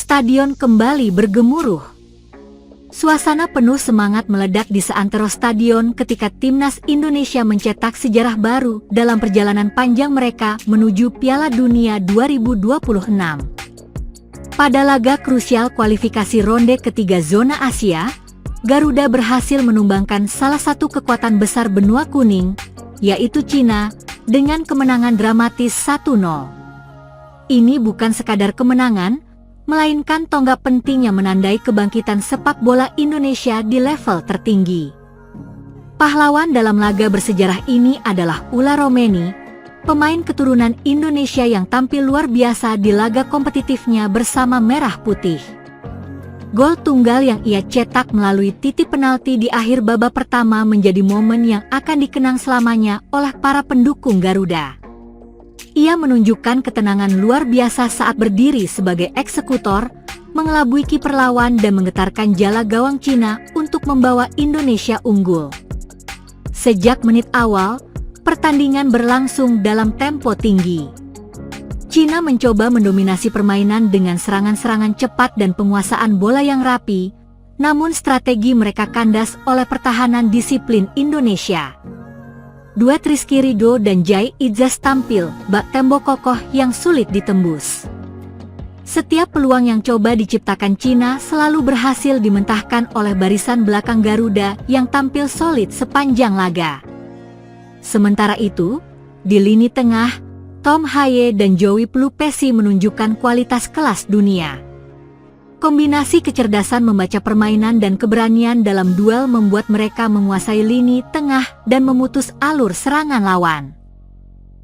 Stadion kembali bergemuruh. Suasana penuh semangat meledak di seantero stadion ketika timnas Indonesia mencetak sejarah baru dalam perjalanan panjang mereka menuju Piala Dunia 2026. Pada laga krusial kualifikasi ronde ketiga zona Asia, Garuda berhasil menumbangkan salah satu kekuatan besar benua kuning, yaitu Cina, dengan kemenangan dramatis 1-0. Ini bukan sekadar kemenangan, melainkan tonggak penting yang menandai kebangkitan sepak bola Indonesia di level tertinggi. Pahlawan dalam laga bersejarah ini adalah Ula Romeni, pemain keturunan Indonesia yang tampil luar biasa di laga kompetitifnya bersama Merah Putih. Gol tunggal yang ia cetak melalui titik penalti di akhir babak pertama menjadi momen yang akan dikenang selamanya oleh para pendukung Garuda. Ia menunjukkan ketenangan luar biasa saat berdiri sebagai eksekutor, mengelabui kiper lawan dan menggetarkan jala gawang Cina untuk membawa Indonesia unggul. Sejak menit awal, pertandingan berlangsung dalam tempo tinggi. Cina mencoba mendominasi permainan dengan serangan-serangan cepat dan penguasaan bola yang rapi, namun strategi mereka kandas oleh pertahanan disiplin Indonesia. Duet Rizky Ridho dan Jai Idzas tampil bak tembok kokoh yang sulit ditembus. Setiap peluang yang coba diciptakan Cina selalu berhasil dimentahkan oleh barisan belakang Garuda yang tampil solid sepanjang laga. Sementara itu, di lini tengah, Tom Haye dan Joey Pelupesi menunjukkan kualitas kelas dunia. Kombinasi kecerdasan membaca permainan dan keberanian dalam duel membuat mereka menguasai lini tengah dan memutus alur serangan lawan.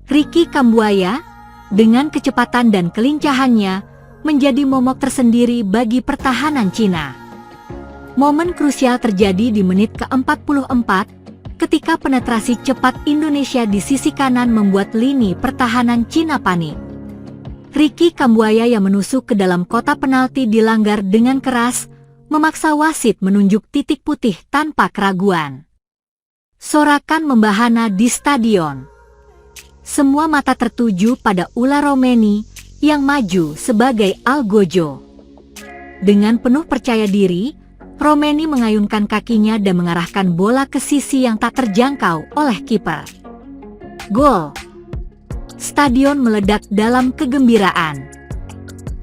Ricky Kambuaya, dengan kecepatan dan kelincahannya, menjadi momok tersendiri bagi pertahanan Cina. Momen krusial terjadi di menit ke-44, ketika penetrasi cepat Indonesia di sisi kanan membuat lini pertahanan Cina panik. Ricky Kambuaya yang menusuk ke dalam kotak penalti dilanggar dengan keras, memaksa wasit menunjuk titik putih tanpa keraguan. Sorakan membahana di stadion. Semua mata tertuju pada Ula Romeni yang maju sebagai algojo. Dengan penuh percaya diri, Romeni mengayunkan kakinya dan mengarahkan bola ke sisi yang tak terjangkau oleh kiper. Gol! Stadion meledak dalam kegembiraan.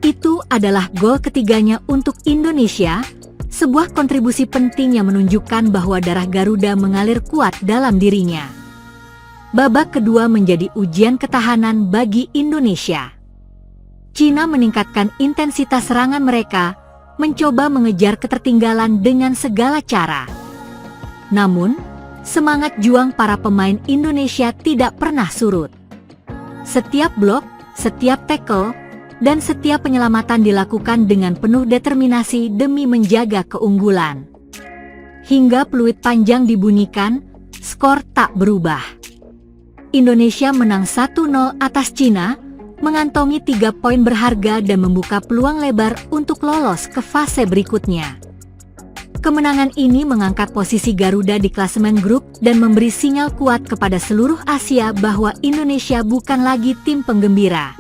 Itu adalah gol ketiganya untuk Indonesia, sebuah kontribusi penting yang menunjukkan bahwa darah Garuda mengalir kuat dalam dirinya. Babak kedua menjadi ujian ketahanan bagi Indonesia. Cina meningkatkan intensitas serangan mereka, mencoba mengejar ketertinggalan dengan segala cara. Namun, semangat juang para pemain Indonesia tidak pernah surut. Setiap blok, setiap tackle, dan setiap penyelamatan dilakukan dengan penuh determinasi demi menjaga keunggulan. Hingga peluit panjang dibunyikan, skor tak berubah. Indonesia menang 1-0 atas Cina, mengantongi 3 poin berharga dan membuka peluang lebar untuk lolos ke fase berikutnya. Kemenangan ini mengangkat posisi Garuda di klasemen grup dan memberi sinyal kuat kepada seluruh Asia bahwa Indonesia bukan lagi tim penggembira.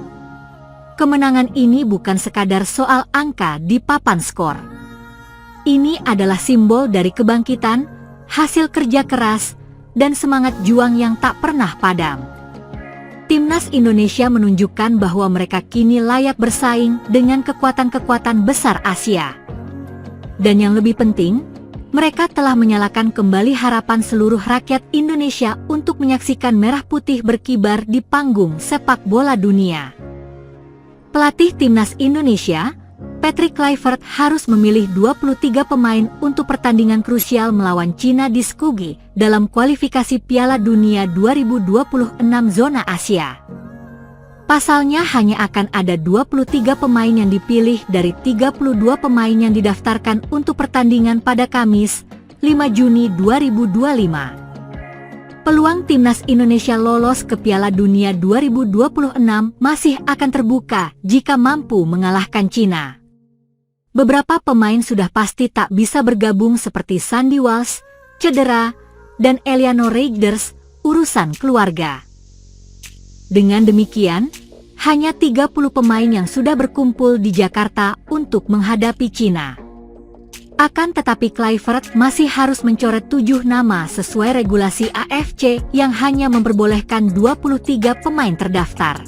Kemenangan ini bukan sekadar soal angka di papan skor. Ini adalah simbol dari kebangkitan, hasil kerja keras, dan semangat juang yang tak pernah padam. Timnas Indonesia menunjukkan bahwa mereka kini layak bersaing dengan kekuatan-kekuatan besar Asia. Dan yang lebih penting, mereka telah menyalakan kembali harapan seluruh rakyat Indonesia untuk menyaksikan merah putih berkibar di panggung sepak bola dunia. Pelatih Timnas Indonesia, Patrick Kluivert harus memilih 23 pemain untuk pertandingan krusial melawan Cina di Skopje dalam kualifikasi Piala Dunia 2026 zona Asia. Pasalnya hanya akan ada 23 pemain yang dipilih dari 32 pemain yang didaftarkan untuk pertandingan pada Kamis, 5 Juni 2025. Peluang Timnas Indonesia lolos ke Piala Dunia 2026 masih akan terbuka jika mampu mengalahkan Cina. Beberapa pemain sudah pasti tak bisa bergabung seperti Sandy Walsh, cedera, dan Eliano Reigers, urusan keluarga. Dengan demikian, hanya 30 pemain yang sudah berkumpul di Jakarta untuk untuk menghadapi Cina. Akan tetapi Kluivert masih harus mencoret 7 nama sesuai regulasi AFC yang hanya memperbolehkan 23 pemain terdaftar.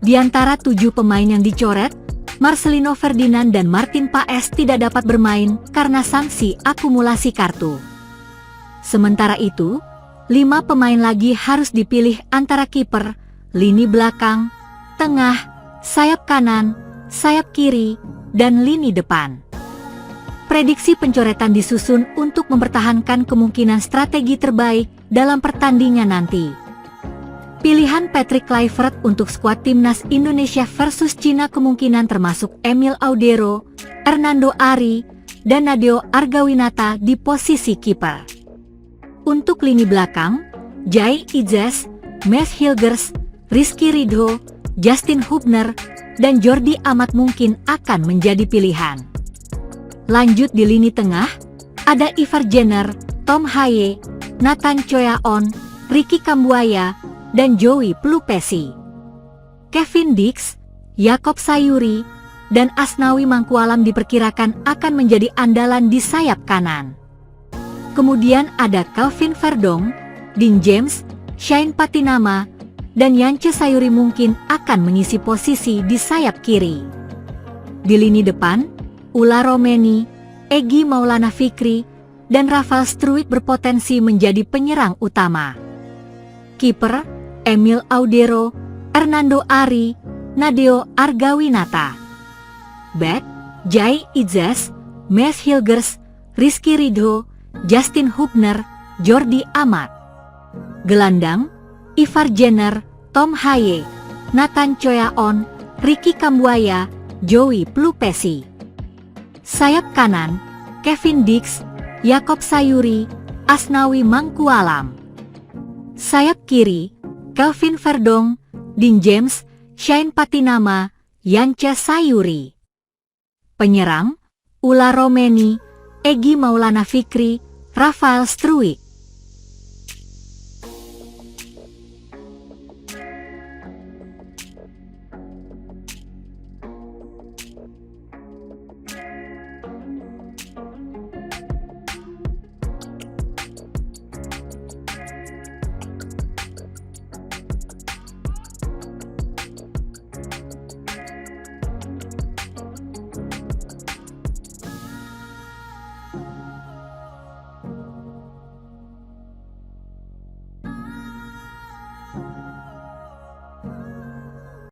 Di antara 7 pemain yang dicoret, Marcelino Ferdinand dan Martin Paes tidak dapat bermain karena sanksi akumulasi kartu. Sementara itu, 5 pemain lagi harus dipilih antara kiper, lini belakang, tengah, sayap kanan, sayap kiri, dan lini depan. Prediksi pencoretan disusun untuk mempertahankan kemungkinan strategi terbaik dalam pertandingan nanti. Pilihan Patrick Kluivert untuk skuad timnas Indonesia versus Cina kemungkinan termasuk Emil Audero, Hernando Ari, dan Nadeo Argawinata di posisi kiper. Untuk lini belakang, Jai Idzes, Matt Hilgers, Rizky Ridho, Justin Hubner, dan Jordi Amat mungkin akan menjadi pilihan. Lanjut di lini tengah, ada Ivar Jenner, Tom Haye, Nathan Choyaon, Ricky Kambuaya, dan Joey Pelupesi. Kevin Dix, Yakob Sayuri, dan Asnawi Mangkualam diperkirakan akan menjadi andalan di sayap kanan. Kemudian ada Calvin Verdong, Dean James, Shane Patinama, dan Yance Sayuri mungkin akan mengisi posisi di sayap kiri. Di lini depan, Ula Romeni, Egy Maulana Fikri, dan Rafael Struijk berpotensi menjadi penyerang utama. Kiper, Emil Audero, Hernando Ari, Nadeo Argawinata. Back, Jai Idzes, Matt Hilgers, Rizky Ridho, Justin Hubner, Jordi Amat. Gelandang, Ivar Jenner, Tom Haye, Nathan Choyaon, Ricky Kambuaya, Joey Pelupesi. Sayap kanan, Kevin Dix, Yakob Sayuri, Asnawi Mangkualam. Sayap kiri, Calvin Verdong, Dean James, Shane Patinama, Yance Sayuri. Penyerang, Ula Romeni, Egy Maulana Fikri, Rafael Struijk.